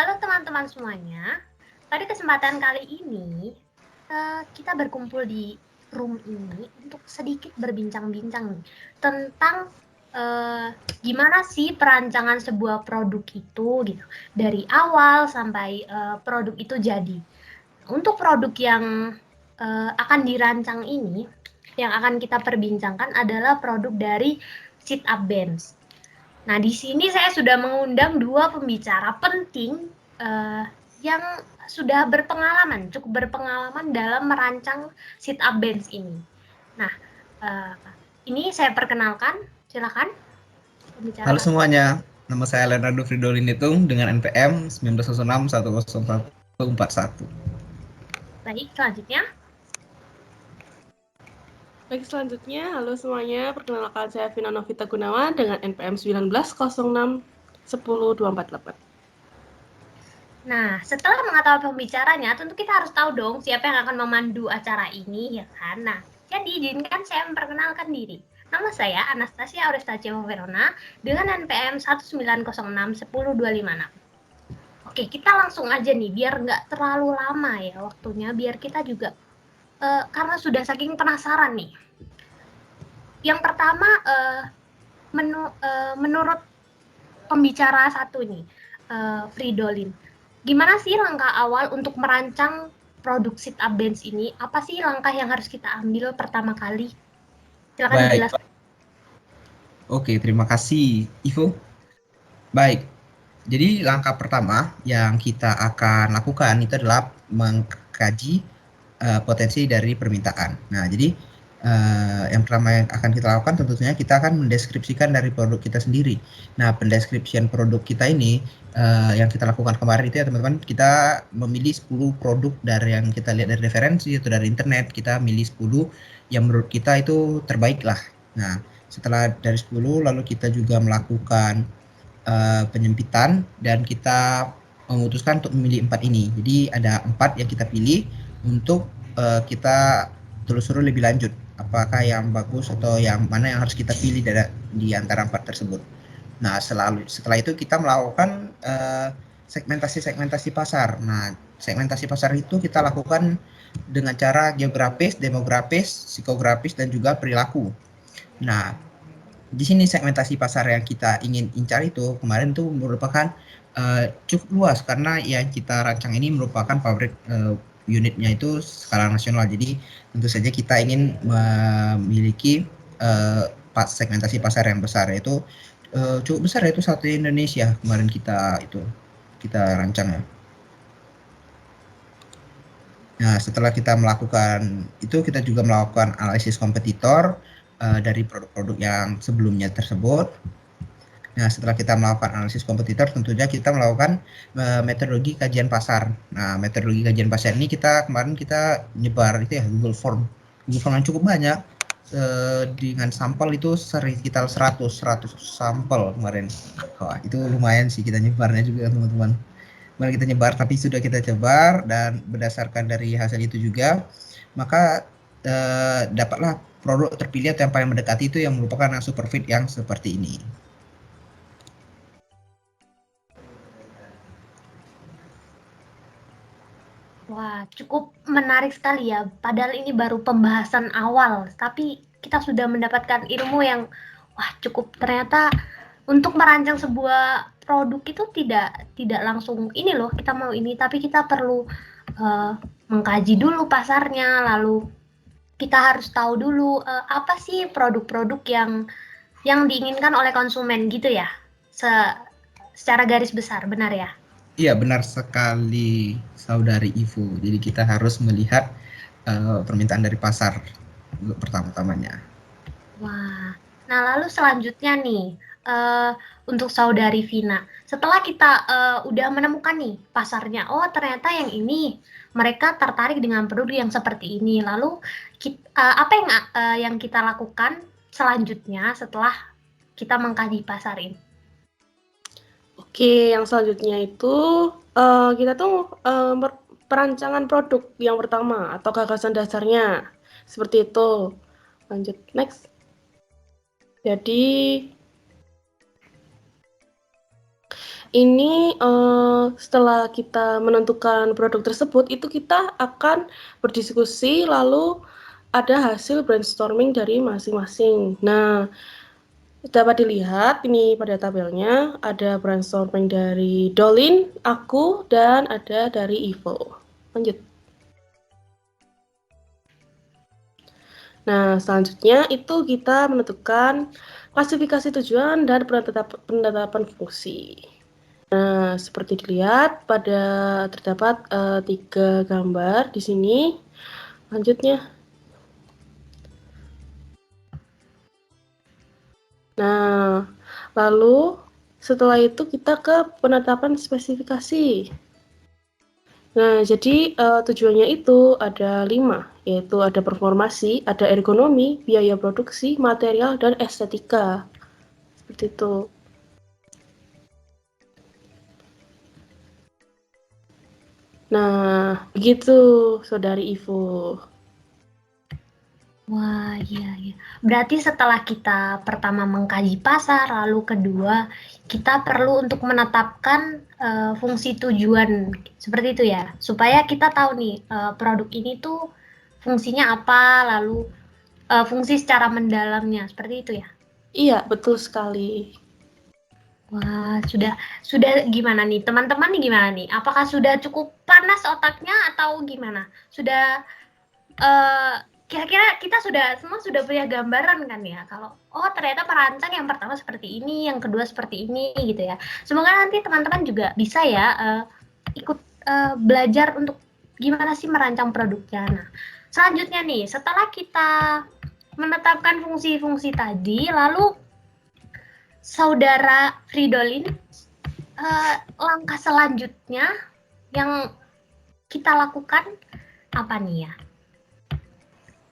Halo teman-teman semuanya, pada kesempatan kali ini kita berkumpul di room ini untuk sedikit berbincang-bincang nih tentang gimana sih perancangan sebuah produk itu gitu, dari awal sampai produk itu jadi. Untuk produk yang akan dirancang ini, yang akan kita perbincangkan adalah produk dari Sit Up Bands. Nah, di sini saya sudah mengundang dua pembicara penting yang sudah berpengalaman, cukup berpengalaman dalam merancang sit up bands ini. Nah, uh, ini saya perkenalkan, silakan pembicara Halo satu. semuanya, nama saya Leonardo Fridolin Itung dengan NPM 1906 10141. Baik, selanjutnya. Baik, selanjutnya, halo semuanya, perkenalkan saya Vina Novita Gunawan dengan NPM 1906 10248. Nah, setelah mengetahui pembicaranya, tentu kita harus tahu dong siapa yang akan memandu acara ini, ya kan? Nah, jadi izinkan saya memperkenalkan diri. Nama saya Anastasia Aurestacia Verona dengan NPM 1906 10256. Oke, kita langsung aja nih, biar nggak terlalu lama ya waktunya, biar kita juga, karena sudah saking penasaran nih. Yang pertama, menurut pembicara satu nih, Fridolin, gimana sih langkah awal untuk merancang produk sit up bands ini? Apa sih langkah yang harus kita ambil pertama kali? Silakan Baik, dijelaskan. oke, terima kasih Ivo. Baik, jadi langkah pertama yang kita akan lakukan itu adalah mengkaji potensi dari permintaan. Nah, jadi yang pertama yang akan kita lakukan tentunya kita akan mendeskripsikan dari produk kita sendiri. Nah, pendeskripsian produk kita ini yang kita lakukan kemarin itu ya teman-teman, kita memilih 10 produk dari yang kita lihat dari referensi atau dari internet, kita milih 10 yang menurut kita itu terbaik lah. Nah, setelah dari 10 lalu kita juga melakukan penyempitan dan kita memutuskan untuk memilih 4 ini. Jadi ada 4 yang kita pilih untuk kita telusuri lebih lanjut apakah yang bagus atau yang mana yang harus kita pilih di antara 4 tersebut. Nah, setelah itu kita melakukan segmentasi pasar. Nah, segmentasi pasar itu kita lakukan dengan cara geografis, demografis, psikografis, dan juga perilaku. Nah, di sini segmentasi pasar yang kita ingin incar itu kemarin tuh merupakan cukup luas karena yang kita rancang ini merupakan pabrik unitnya itu skala nasional. Jadi tentu saja kita ingin memiliki segmentasi pasar yang besar, yaitu cukup besar, yaitu satu Indonesia kemarin kita rancang ya. Nah, setelah kita melakukan itu, kita juga melakukan analisis kompetitor dari produk-produk yang sebelumnya tersebut. Nah, setelah kita melakukan analisis kompetitor, tentunya kita melakukan metodologi kajian pasar. Nah, metodologi kajian pasar ini kemarin kita nyebar itu ya Google Form yang cukup banyak dengan sampel itu sekitar 100 sampel kemarin. Wah, itu lumayan sih kita nyebarnya juga teman-teman. Kemarin kita nyebar, tapi sudah kita sebar dan berdasarkan dari hasil itu juga, maka dapatlah produk terpilih atau yang paling mendekati itu yang merupakan superfit yang seperti ini. Wah, cukup menarik sekali ya. Padahal ini baru pembahasan awal, tapi kita sudah mendapatkan ilmu yang wah cukup, ternyata untuk merancang sebuah produk itu tidak langsung ini loh kita mau ini, tapi kita perlu mengkaji dulu pasarnya, lalu kita harus tahu dulu apa sih produk-produk yang diinginkan oleh konsumen gitu ya. Secara garis besar, benar ya? Iya, benar sekali saudari Ivo. Jadi kita harus melihat permintaan dari pasar pertama-tamanya. Wah, nah lalu selanjutnya nih, untuk saudari Vina, setelah kita udah menemukan nih pasarnya, oh ternyata yang ini mereka tertarik dengan produk yang seperti ini. Lalu apa yang kita lakukan selanjutnya setelah kita mengkaji pasar ini? Oke, yang selanjutnya itu kita tuh perancangan produk yang pertama atau gagasan dasarnya seperti itu. Lanjut next. Ini setelah kita menentukan produk tersebut, itu kita akan berdiskusi lalu ada hasil brainstorming dari masing-masing. Nah, dapat dilihat ini pada tabelnya ada brainstorming dari Dolin, aku, dan ada dari Ivo. Lanjut. Nah, selanjutnya itu kita menentukan klasifikasi tujuan dan penetapan fungsi. Nah, seperti dilihat terdapat 3 gambar di sini. Lanjutnya. Nah, lalu setelah itu kita ke penetapan spesifikasi. Nah, jadi tujuannya itu ada 5, yaitu ada performasi, ada ergonomi, biaya produksi, material, dan estetika. Seperti itu. Nah, begitu, Saudari Ivo. Wah, iya, iya. Berarti setelah kita pertama mengkaji pasar, lalu kedua kita perlu untuk menetapkan fungsi tujuan seperti itu ya, supaya kita tahu nih produk ini tuh fungsinya apa, lalu fungsi secara mendalamnya seperti itu ya. Iya, betul sekali. Wah, sudah gimana nih teman-teman nih gimana nih? Apakah sudah cukup panas otaknya atau gimana? Sudah kira-kira kita semua sudah punya gambaran kan ya, kalau ternyata perancang yang pertama seperti ini, yang kedua seperti ini gitu ya. Semoga nanti teman-teman juga bisa ya ikut belajar untuk gimana sih merancang produknya. Nah, selanjutnya nih, setelah kita menetapkan fungsi-fungsi tadi, lalu Saudara Fridolin, langkah selanjutnya yang kita lakukan apa nih ya?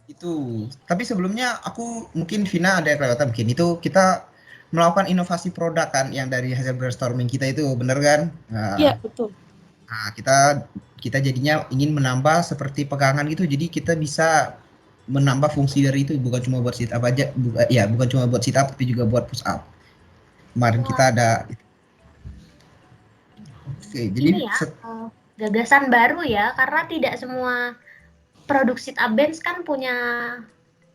Itu. Tapi sebelumnya aku mungkin Vina ada kelewatan mungkin itu kita melakukan inovasi produk kan yang dari hasil brainstorming kita itu bener kan? Iya, betul. Nah, kita jadinya ingin menambah seperti pegangan gitu, jadi kita bisa menambah fungsi dari itu bukan cuma buat sit up aja, bukan cuma buat sit up tapi juga buat push up. Kemarin Wah, kita ada. Oke, jadi ini ya gagasan baru ya, karena tidak semua produk sit up bench kan punya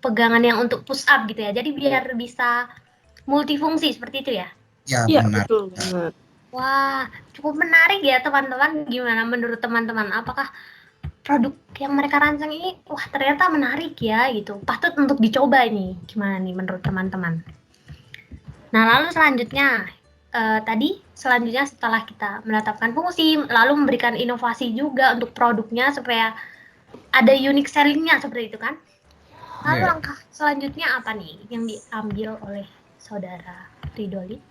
pegangan yang untuk push up gitu ya. Jadi biar bisa multifungsi seperti itu ya. ya Iya, benar. betul banget. Wah, cukup menarik ya teman-teman. Gimana menurut teman-teman? Apakah produk yang mereka rancang ini, wah ternyata menarik ya gitu. Patut untuk dicoba nih. Gimana nih menurut teman-teman? Nah, lalu selanjutnya, tadi selanjutnya setelah kita menetapkan fungsi, lalu memberikan inovasi juga untuk produknya supaya ada unique selling-nya seperti itu kan. Lalu langkah selanjutnya apa nih yang diambil oleh saudara Ridoli?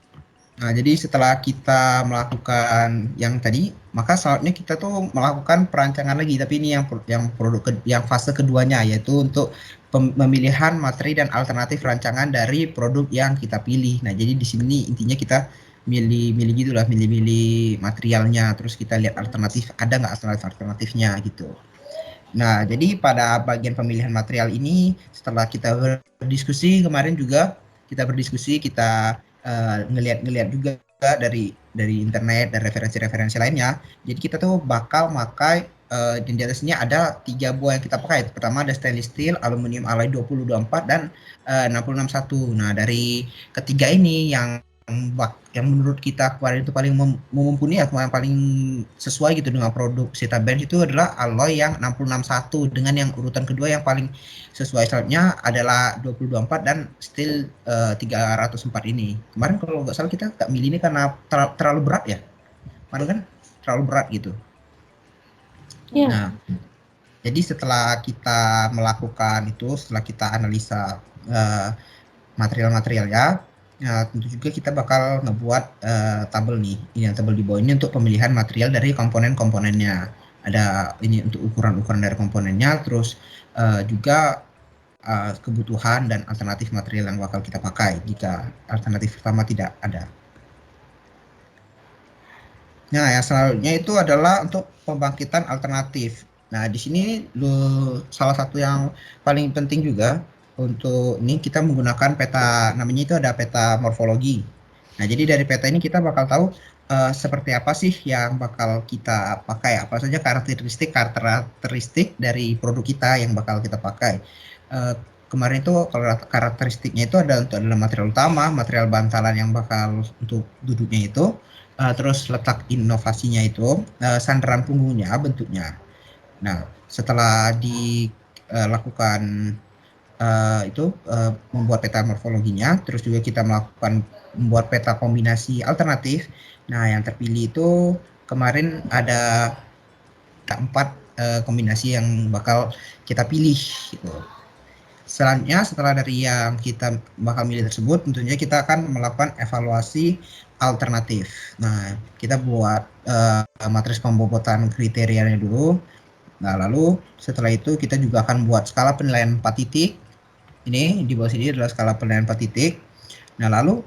Nah, jadi setelah kita melakukan yang tadi, maka selanjutnya kita tuh melakukan perancangan lagi, tapi ini yang fase keduanya, yaitu untuk pemilihan materi dan alternatif rancangan dari produk yang kita pilih. Nah, jadi di sini intinya kita milih gitulah, milih materialnya, terus kita lihat alternatif, ada nggak alternatifnya gitu. Nah, jadi pada bagian pemilihan material ini, setelah kita berdiskusi kemarin juga, kita ngelihat juga dari internet dan referensi-referensi lainnya. Jadi kita tuh bakal pakai dan di atasnya ada 3 buah yang kita pakai. Pertama ada stainless steel, aluminium alloy 2024 dan 6061. Nah, dari ketiga ini yang menurut kita kemarin itu paling mumpuni ya, yang paling sesuai gitu dengan produk Sita Bench itu adalah alloy yang 6061 dengan yang urutan kedua yang paling sesuai selanjutnya adalah 2024 dan steel 304 ini. Kemarin kalau nggak salah kita nggak milih ini karena terlalu berat ya. Kemarin kan terlalu berat gitu. Iya. Nah, jadi setelah kita melakukan itu, setelah kita analisa material-materialnya, tentu juga kita bakal ngebuat tabel nih, ini yang tabel di bawah ini untuk pemilihan material dari komponen-komponennya. Ada ini untuk ukuran-ukuran dari komponennya, terus juga kebutuhan dan alternatif material yang bakal kita pakai jika alternatif pertama tidak ada. Nah, yang selanjutnya itu adalah untuk pembangkitan alternatif. Nah, di sini salah satu yang paling penting juga untuk ini kita menggunakan peta, namanya itu ada peta morfologi. Nah, jadi dari peta ini kita bakal tahu seperti apa sih yang bakal kita pakai, apa saja karakteristik dari produk kita yang bakal kita pakai. Kemarin itu kalau karakteristiknya itu adalah material utama, material bantalan yang bakal untuk duduknya itu, terus letak inovasinya itu, sandaran punggungnya, bentuknya. Nah, setelah dilakukan membuat peta morfologinya, terus juga kita membuat peta kombinasi alternatif. Nah, yang terpilih itu kemarin ada 4 kombinasi yang bakal kita pilih gitu. Selanjutnya setelah dari yang kita bakal milih tersebut, tentunya kita akan melakukan evaluasi alternatif. Nah, kita buat matriks pembobotan kriterianya dulu. Nah, lalu setelah itu kita juga akan buat skala penilaian 4 titik. Ini di bawah sini adalah skala penilaian 4 titik. Nah, lalu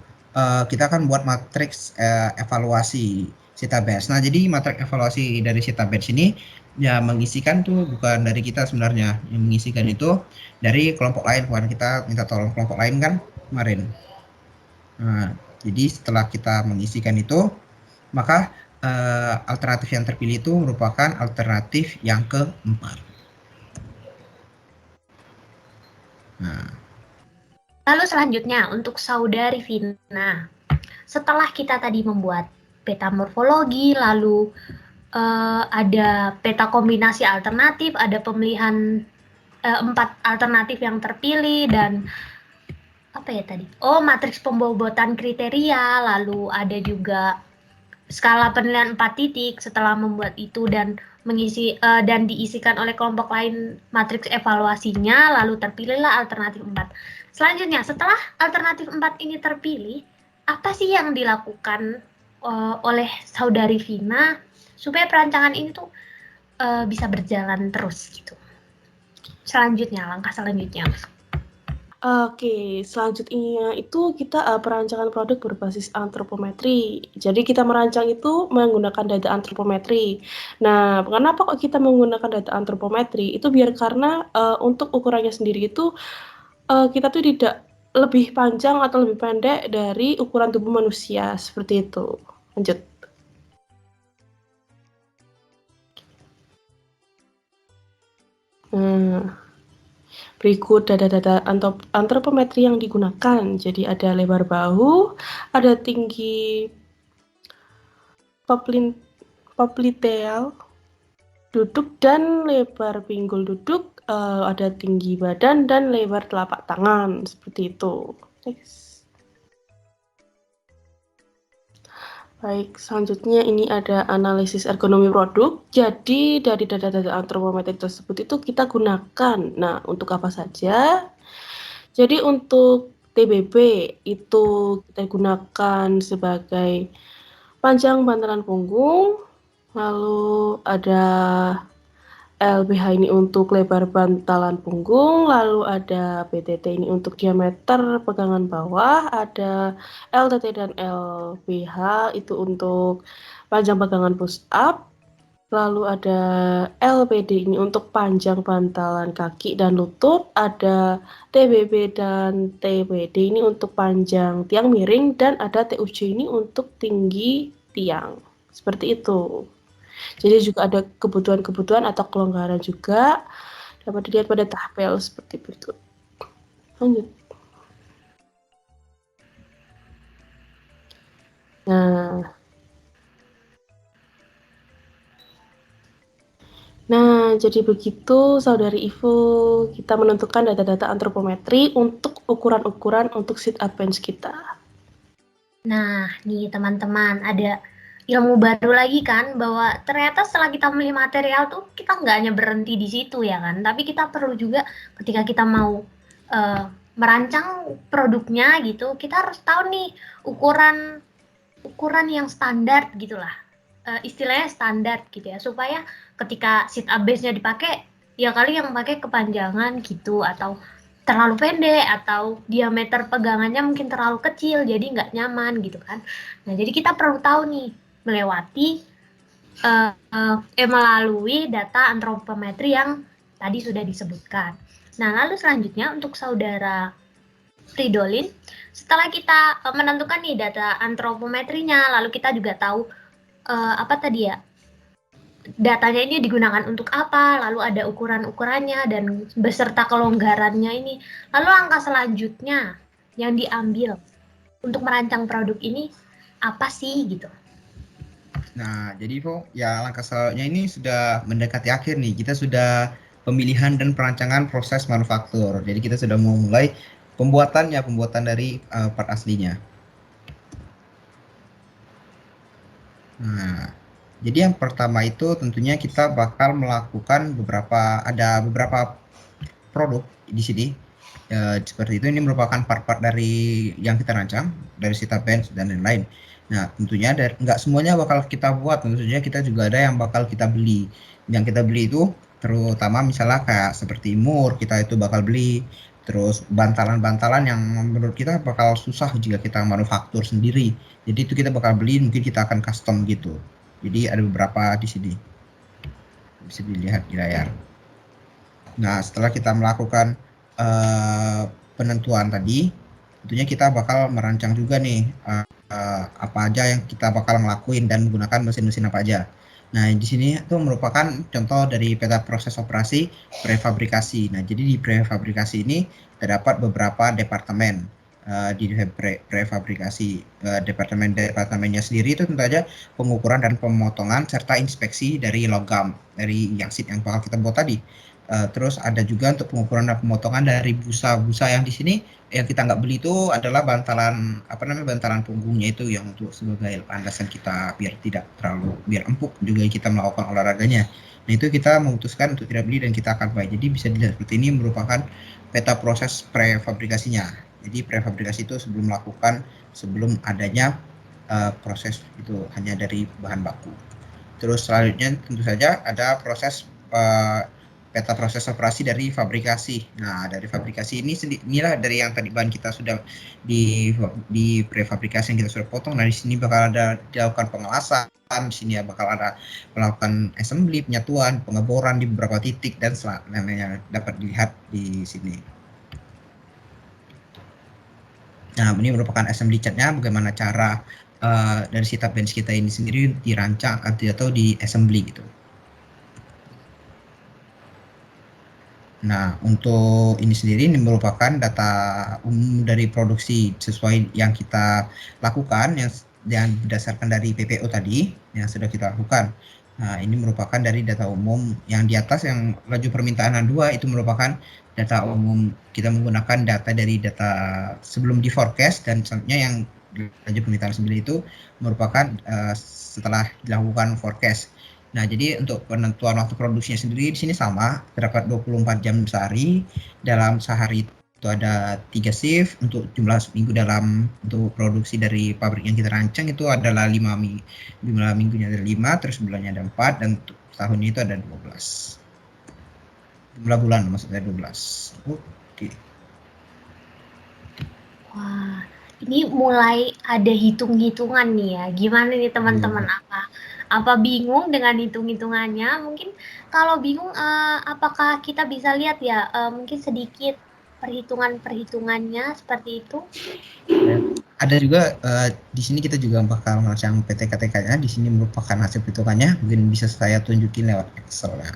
kita akan buat matriks evaluasi Sitabers. Nah, jadi matriks evaluasi dari Sitabers ini ya mengisikan tuh bukan dari kita sebenarnya. Yang mengisikan itu dari kelompok lain. Kemarin kita minta tolong kelompok lain kan kemarin. Nah, jadi setelah kita mengisikan itu, maka alternatif yang terpilih itu merupakan alternatif yang keempat. Nah, Lalu selanjutnya untuk saudari Vina, setelah kita tadi membuat peta morfologi, lalu ada peta kombinasi alternatif, ada pemilihan 4 alternatif yang terpilih, dan apa ya tadi? Oh, matriks pembobotan kriteria, lalu ada juga skala penilaian 4 titik. Setelah membuat itu dan mengisi dan diisikan oleh kelompok lain matriks evaluasinya, lalu terpilihlah alternatif 4. Selanjutnya, setelah alternatif 4 ini terpilih, apa sih yang dilakukan oleh saudari Vina supaya perancangan ini tuh bisa berjalan terus gitu? Selanjutnya, langkah selanjutnya. Oke, selanjutnya itu kita perancangan produk berbasis antropometri. Jadi kita merancang itu menggunakan data antropometri. Nah, kenapa kok kita menggunakan data antropometri? Itu biar karena untuk ukurannya sendiri itu kita tuh tidak lebih panjang atau lebih pendek dari ukuran tubuh manusia, seperti itu. Lanjut. Berikut data-data antropometri yang digunakan. Jadi ada lebar bahu, ada tinggi popliteal duduk dan lebar pinggul duduk, ada tinggi badan dan lebar telapak tangan, seperti itu. Next. Baik, selanjutnya ini ada analisis ergonomi produk. Jadi dari data-data antropometri tersebut itu kita gunakan. Nah, untuk apa saja? Jadi untuk TBB itu kita gunakan sebagai panjang bantalan punggung, lalu ada LBH ini untuk lebar bantalan punggung, lalu ada PTT ini untuk diameter pegangan bawah, ada LTT dan LBH itu untuk panjang pegangan push up, lalu ada LPD ini untuk panjang bantalan kaki dan lutut, ada TBB dan TBD ini untuk panjang tiang miring, dan ada TUJ ini untuk tinggi tiang. Seperti itu. Jadi juga ada kebutuhan-kebutuhan atau kelonggaran juga dapat dilihat pada tabel seperti berikut. Lanjut. Nah, jadi begitu Saudari Ivo, kita menentukan data-data antropometri untuk ukuran-ukuran untuk sit up bench kita. Nah, nih teman-teman, ada ilmu baru lagi kan, bahwa ternyata setelah kita memilih material tuh kita nggak hanya berhenti di situ ya kan, tapi kita perlu juga ketika kita mau merancang produknya gitu, kita harus tahu nih ukuran yang standar gitulah, istilahnya standar gitu ya, supaya ketika sit up base-nya dipakai, ya kali yang pakai kepanjangan gitu, atau terlalu pendek, atau diameter pegangannya mungkin terlalu kecil, jadi nggak nyaman gitu kan. Nah, jadi kita perlu tahu nih, melalui data antropometri yang tadi sudah disebutkan. Nah, lalu selanjutnya untuk saudara Fridolin. Setelah kita menentukan nih data antropometrinya, lalu kita juga tahu apa tadi ya, datanya ini digunakan untuk apa, lalu ada ukuran-ukurannya dan beserta kelonggarannya ini. Lalu langkah selanjutnya yang diambil untuk merancang produk ini apa sih gitu? Nah, jadi Ivo, ya langkah selanjutnya ini sudah mendekati akhir nih. Kita sudah pemilihan dan perancangan proses manufaktur. Jadi kita sudah memulai pembuatan dari part aslinya. Nah, jadi yang pertama itu tentunya kita bakal melakukan ada beberapa produk di sini. Seperti itu, ini merupakan part-part dari yang kita rancang, dari Sita Benz dan lain-lain. Nah, tentunya nggak semuanya bakal kita buat, tentunya kita juga ada yang bakal kita beli. Yang kita beli itu terutama misalnya kayak seperti mur, kita itu bakal beli. Terus bantalan-bantalan yang menurut kita bakal susah jika kita manufaktur sendiri. Jadi itu kita bakal beli, mungkin kita akan custom gitu. Jadi ada beberapa di sini. Bisa dilihat di layar. Nah, setelah kita melakukan penentuan tadi, tentunya kita bakal merancang juga nih apa aja yang kita bakal ngelakuin dan menggunakan mesin-mesin apa aja. Nah, di sini itu merupakan contoh dari peta proses operasi prefabrikasi. Nah, jadi di prefabrikasi ini terdapat beberapa departemen di prefabrikasi. Departemennya sendiri itu tentu saja pengukuran dan pemotongan serta inspeksi dari logam, dari yangsit yang bakal kita buat tadi. Terus ada juga untuk pengukuran dan pemotongan dari busa-busa yang di sini yang kita nggak beli itu adalah bantalan bantalan punggungnya itu yang untuk sebagai landasan kita biar empuk juga kita melakukan olahraganya. Nah, itu kita memutuskan untuk tidak beli dan kita akan buy. Jadi bisa dilihat seperti ini merupakan peta proses prefabrikasinya. Jadi prefabrikasi itu sebelum adanya proses itu hanya dari bahan baku. Terus selanjutnya tentu saja ada proses peta proses operasi dari fabrikasi. Nah, dari fabrikasi inilah dari yang tadi bahan kita sudah di prefabrikasi yang kita sudah potong. Nah, di sini bakal ada dilakukan pengelasan, di sini ya bakal ada melakukan assembly, penyatuan, pengeboran di beberapa titik dan selanjutnya dapat dilihat di sini. Nah, ini merupakan assembly chartnya, bagaimana cara dari Sita Benz kita ini sendiri dirancang atau di assembly gitu. Nah, untuk ini sendiri ini merupakan data umum dari produksi sesuai yang kita lakukan yang berdasarkan dari PPO tadi yang sudah kita lakukan. Nah, ini merupakan dari data umum yang di atas yang laju permintaan 2 itu merupakan data umum. Kita menggunakan data dari data sebelum di forecast dan selanjutnya yang laju permintaan 9 itu merupakan setelah dilakukan forecast. Nah, jadi untuk penentuan waktu produksinya sendiri di sini sama, terdapat 24 jam sehari. Dalam sehari itu ada 3 shift, untuk jumlah minggu untuk produksi dari pabrik yang kita rancang itu adalah 5 minggu. Jumlah minggunya ada 5, terus bulannya ada 4, dan untuk tahunnya itu ada 12. Jumlah bulan maksudnya 12. Oke. Wah, ini mulai ada hitung-hitungan nih ya. Gimana nih teman-teman, apa bingung dengan hitung-hitungannya? Mungkin kalau bingung apakah kita bisa lihat ya mungkin sedikit perhitungan-perhitungannya seperti itu? Ada juga di sini kita juga bakal merancang PTKTK-nya. Di sini merupakan hasil perhitungannya. Mungkin bisa saya tunjukin lewat Excel ya.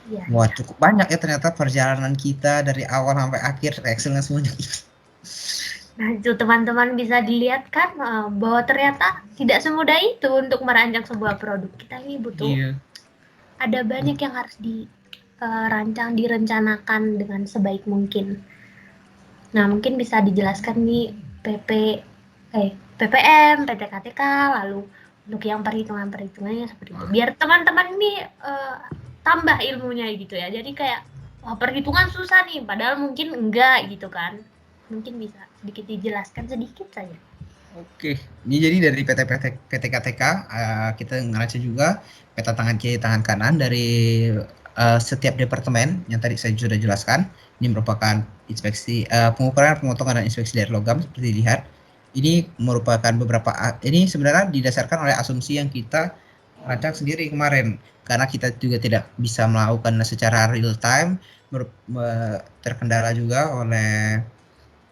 Ya, Wah, ya. cukup banyak ya ternyata perjalanan kita dari awal sampai akhir, Excelnya semuanya. Nah, itu teman-teman bisa dilihat kan bahwa ternyata tidak semudah itu untuk merancang sebuah produk. Kita ini butuh ada banyak yang harus dirancang, direncanakan dengan sebaik mungkin. Nah, mungkin bisa dijelaskan nih PPM, PTKTK, lalu untuk yang perhitungan-perhitungannya seperti itu. Biar teman-teman ini tambah ilmunya gitu ya. Jadi kayak wah perhitungan susah nih, padahal mungkin enggak gitu kan. Mungkin bisa sedikit dijelaskan sedikit saja. Oke, ini jadi dari PTKTK kita ngerancang juga peta tangan kiri, tangan kanan dari setiap departemen yang tadi saya sudah jelaskan. Ini merupakan inspeksi, pengukuran, pemotongan, dan inspeksi dari logam seperti dilihat. Ini merupakan ini sebenarnya didasarkan oleh asumsi yang kita rancang sendiri kemarin. Karena kita juga tidak bisa melakukan secara real time, terkendala juga oleh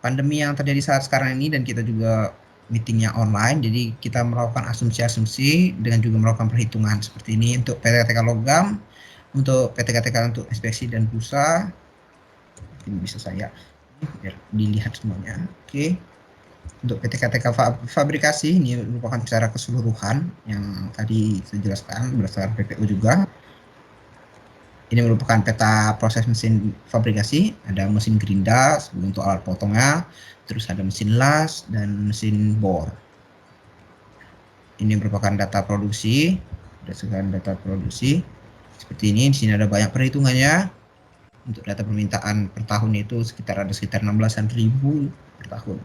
pandemi yang terjadi saat sekarang ini dan kita juga meetingnya online, jadi kita melakukan asumsi-asumsi dengan juga melakukan perhitungan seperti ini untuk PTKTK logam, untuk PTKTK untuk inspeksi dan busa. Ini bisa saya biar dilihat semuanya. Oke. Untuk PTKTK fabrikasi ini merupakan secara keseluruhan yang tadi saya jelaskan berdasarkan PPU juga. Ini merupakan peta proses mesin fabrikasi, ada mesin gerinda untuk alat potongnya, terus ada mesin las dan mesin bor. Ini merupakan data produksi, berdasarkan data produksi. Seperti ini, di sini ada banyak perhitungannya. Untuk data permintaan per tahun itu sekitar 16-an ribu per tahun.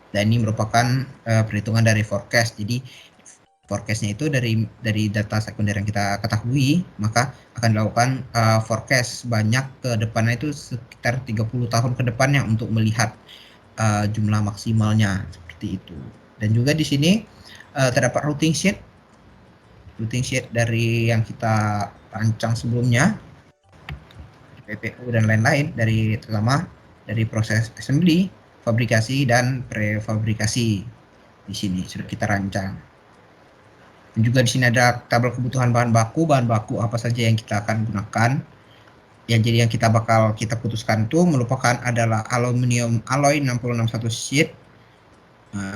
Dan ini merupakan perhitungan dari forecast. Jadi forecast-nya itu dari data sekunder yang kita ketahui, maka akan dilakukan forecast banyak ke depannya itu sekitar 30 tahun ke depannya untuk melihat jumlah maksimalnya seperti itu. Dan juga di sini terdapat routing sheet dari yang kita rancang sebelumnya, PPU dan lain-lain, terutama dari proses assembly, fabrikasi dan prefabrikasi. Di sini sudah kita rancang. Dan juga di sini ada tabel kebutuhan bahan baku apa saja yang kita akan gunakan. Jadi yang kita putuskan itu merupakan adalah aluminium alloy 661 sheet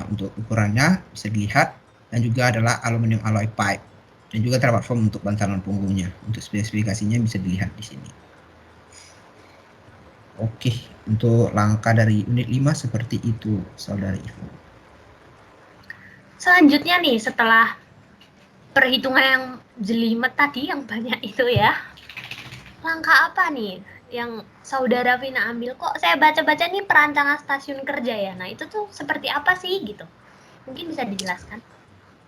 untuk ukurannya bisa dilihat, dan juga adalah aluminium alloy pipe, dan juga terdapat foam untuk bantalan punggungnya. Untuk spesifikasinya bisa dilihat di sini. Oke, untuk langkah dari unit 5 seperti itu, Saudari Ivo. Selanjutnya nih, setelah perhitungan yang jelimet tadi, yang banyak itu ya, langkah apa nih yang Saudara Vina ambil? Kok saya baca-baca nih perancangan stasiun kerja ya? Nah, itu tuh seperti apa sih gitu? Mungkin bisa dijelaskan.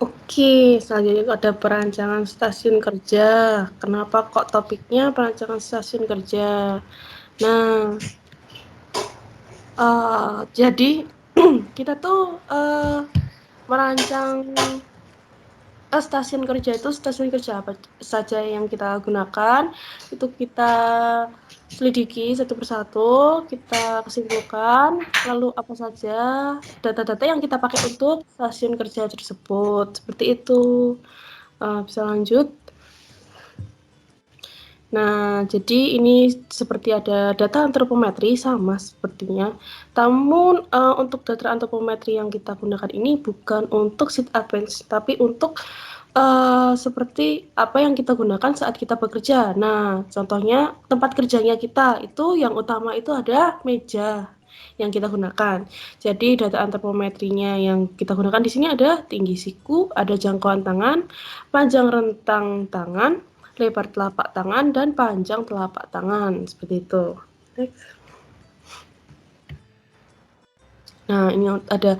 Oke, selanjutnya ada perancangan stasiun kerja. Kenapa kok topiknya perancangan stasiun kerja? Nah, jadi kita tuh merancang stasiun kerja itu, stasiun kerja apa saja yang kita gunakan, itu kita selidiki satu persatu, kita kesimpulkan, lalu apa saja data-data yang kita pakai untuk stasiun kerja tersebut. Seperti itu. Bisa lanjut. Nah, jadi ini seperti ada data antropometri sama sepertinya. Namun untuk data antropometri yang kita gunakan ini bukan untuk seat advance, tapi untuk seperti apa yang kita gunakan saat kita bekerja. Nah, contohnya tempat kerjanya kita itu yang utama itu ada meja yang kita gunakan. Jadi data antropometrinya yang kita gunakan di sini ada tinggi siku, ada jangkauan tangan, panjang rentang tangan, lebar telapak tangan, dan panjang telapak tangan, seperti itu. Next. Nah, ini ada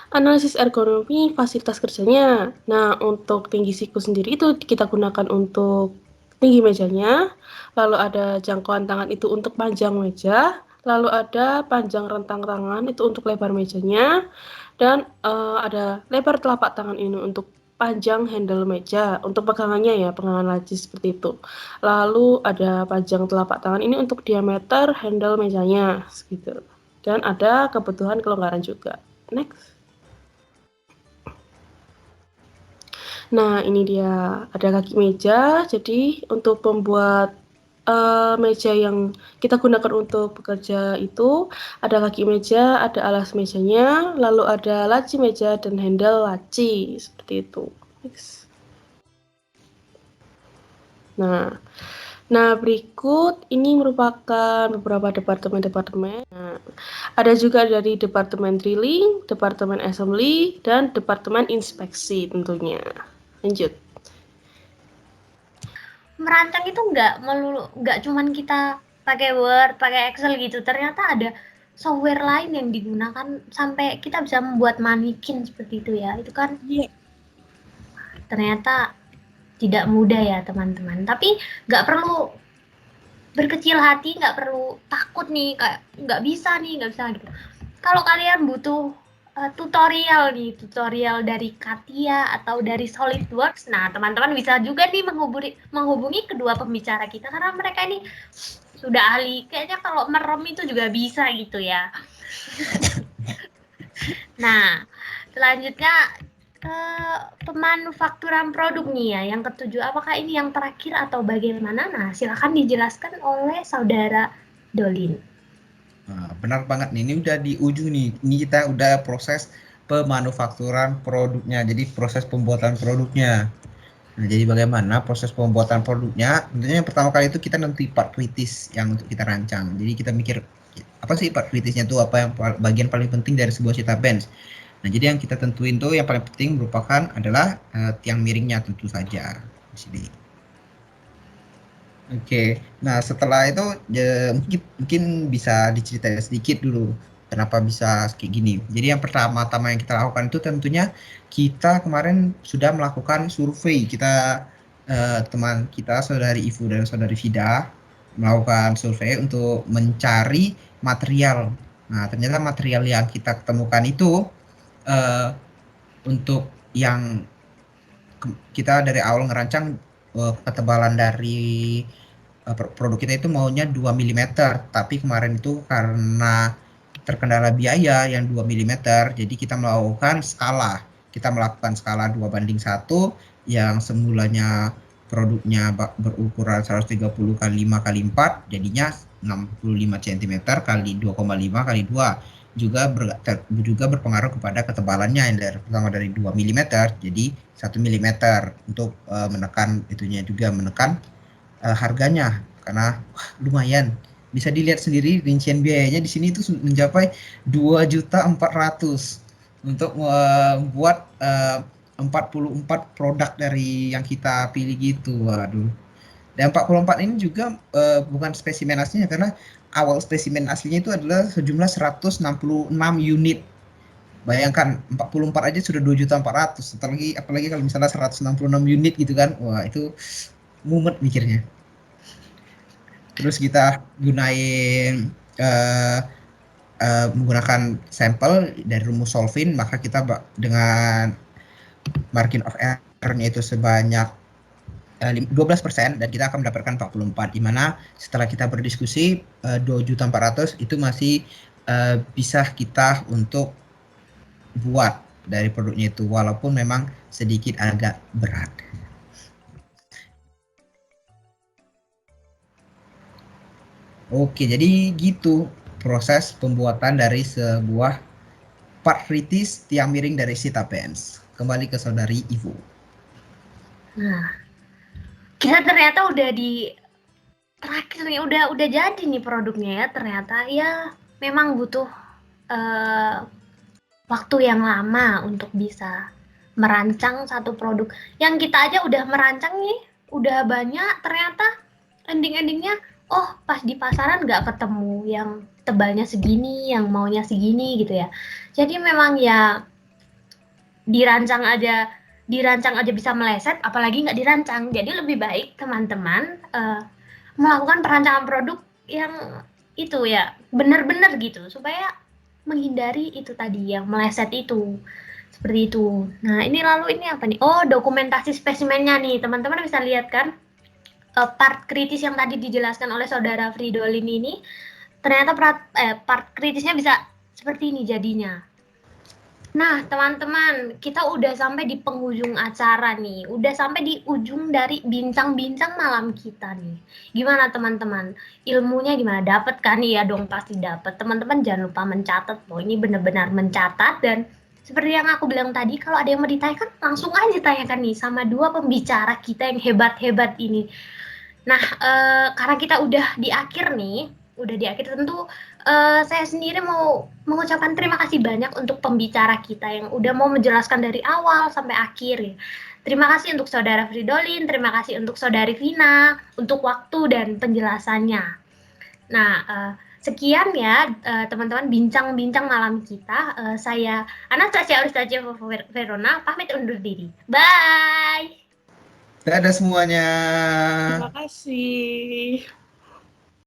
analisis ergonomi fasilitas kerjanya. Nah, untuk tinggi siku sendiri itu kita gunakan untuk tinggi mejanya, lalu ada jangkauan tangan itu untuk panjang meja, lalu ada panjang rentang tangan itu untuk lebar mejanya, dan ada lebar telapak tangan ini untuk panjang handle meja, untuk pegangannya ya, pegangan laci seperti itu. Lalu ada panjang telapak tangan ini untuk diameter handle mejanya, gitu. Dan ada kebutuhan kelonggaran juga. Next. Nah, ini dia ada kaki meja. Jadi untuk membuat meja yang kita gunakan untuk bekerja itu ada kaki meja, ada alas mejanya, lalu ada laci meja dan handle laci, seperti itu. Next. Nah, berikut ini merupakan beberapa departemen-departemen. Nah, ada juga dari departemen drilling, departemen assembly, dan departemen inspeksi tentunya. Lanjut. Merancang itu nggak cuman kita pakai Word, pakai Excel gitu. Ternyata ada software lain yang digunakan sampai kita bisa membuat manekin seperti itu ya. Itu kan ternyata tidak mudah ya teman-teman. Tapi nggak perlu berkecil hati, nggak perlu takut nih, kayak nggak bisa gitu. Kalau kalian butuh tutorial dari Katia atau dari SolidWorks, nah teman-teman bisa juga nih menghubungi kedua pembicara kita karena mereka ini sudah ahli. Kayaknya kalau merem itu juga bisa gitu ya. Nah, selanjutnya pemanufakturan produk nih ya, yang ketujuh. Apakah ini yang terakhir atau bagaimana? Nah, silakan dijelaskan oleh Saudara Dolin. Nah, benar banget nih, ini udah di ujung nih. Ini kita udah proses pemanufakturan produknya, jadi proses pembuatan produknya. Nah, jadi bagaimana proses pembuatan produknya? Tentunya yang pertama kali itu kita nentuin part kritis yang untuk kita rancang. Jadi kita mikir apa sih part kritisnya itu, apa yang bagian paling penting dari sebuah Sita bench. Nah, jadi yang kita tentuin tuh yang paling penting merupakan adalah tiang miringnya tentu saja di sini. Oke, nah setelah itu mungkin bisa diceritain sedikit dulu kenapa bisa kayak gini. Jadi yang pertama-tama yang kita lakukan itu tentunya kita kemarin sudah melakukan survei. Kita teman kita saudari Ivu dan saudari Vida melakukan survei untuk mencari material. Nah ternyata material yang kita ketemukan itu eh, untuk yang kita dari awal ngerancang ketebalan dari produk kita itu maunya 2 mm, tapi kemarin itu karena terkendala biaya yang 2 mm, jadi kita melakukan skala. Kita melakukan skala 2:1 yang semulanya produknya berukuran 130 kali 5 kali 4 jadinya 65 cm kali 2,5 kali 2 juga berpengaruh kepada ketebalannya yang pertama dari 2 mm jadi 1 mm untuk menekan itunya juga menekan harganya karena lumayan bisa dilihat sendiri rincian biayanya di sini itu mencapai 2.400.000 untuk membuat 44 produk dari yang kita pilih gitu. Waduh. Dan 44 ini juga bukan spesimen aslinya karena awal spesimen aslinya itu adalah sejumlah 166 unit. Bayangkan 44 aja sudah 2.400.000. Apalagi kalau misalnya 166 unit gitu kan. Wah, itu mumet mikirnya. Terus kita gunain menggunakan sampel dari rumus Solvin, maka kita dengan margin of error-nya itu sebanyak 12% dan kita akan mendapatkan 44, di mana setelah kita berdiskusi 2.400.000 itu masih bisa kita untuk buat dari produknya itu walaupun memang sedikit agak berat. Oke, jadi gitu proses pembuatan dari sebuah part kritis tiang miring dari Sita bench. Kembali ke saudari Ivu. Nah, kita ternyata udah di terakhir nih, udah jadi nih produknya ya. Ternyata ya memang butuh waktu yang lama untuk bisa merancang satu produk. Yang kita aja udah merancang nih, udah banyak, ternyata ending-endingnya oh pas di pasaran nggak ketemu yang tebalnya segini, yang maunya segini gitu ya. Jadi memang ya dirancang aja bisa meleset, apalagi nggak dirancang. Jadi lebih baik teman-teman melakukan perancangan produk yang itu ya benar-benar gitu supaya menghindari itu tadi yang meleset itu seperti itu. Nah ini lalu ini apa nih? Oh dokumentasi spesimennya nih teman-teman bisa lihat kan part kritis yang tadi dijelaskan oleh saudara Fridolin ini ternyata part kritisnya bisa seperti ini jadinya. Nah, teman-teman, kita udah sampai di penghujung acara nih. Udah sampai di ujung dari bincang-bincang malam kita nih. Gimana teman-teman? Ilmunya gimana? Dapat kan? Iya dong, pasti dapat. Teman-teman jangan lupa mencatat loh. Ini benar-benar mencatat dan seperti yang aku bilang tadi, kalau ada yang mau ditanyakan, langsung aja tanyakan nih sama dua pembicara kita yang hebat-hebat ini. Nah, karena kita udah di akhir nih, tentu saya sendiri mau mengucapkan terima kasih banyak untuk pembicara kita yang udah mau menjelaskan dari awal sampai akhir ya. Terima kasih untuk saudara Fridolin, terima kasih untuk saudari Vina, untuk waktu dan penjelasannya. Nah, sekian ya teman-teman bincang-bincang malam kita. Saya Anastasia Aulistacia Verona, pamit undur diri. Bye! Dadah semuanya. Terima kasih.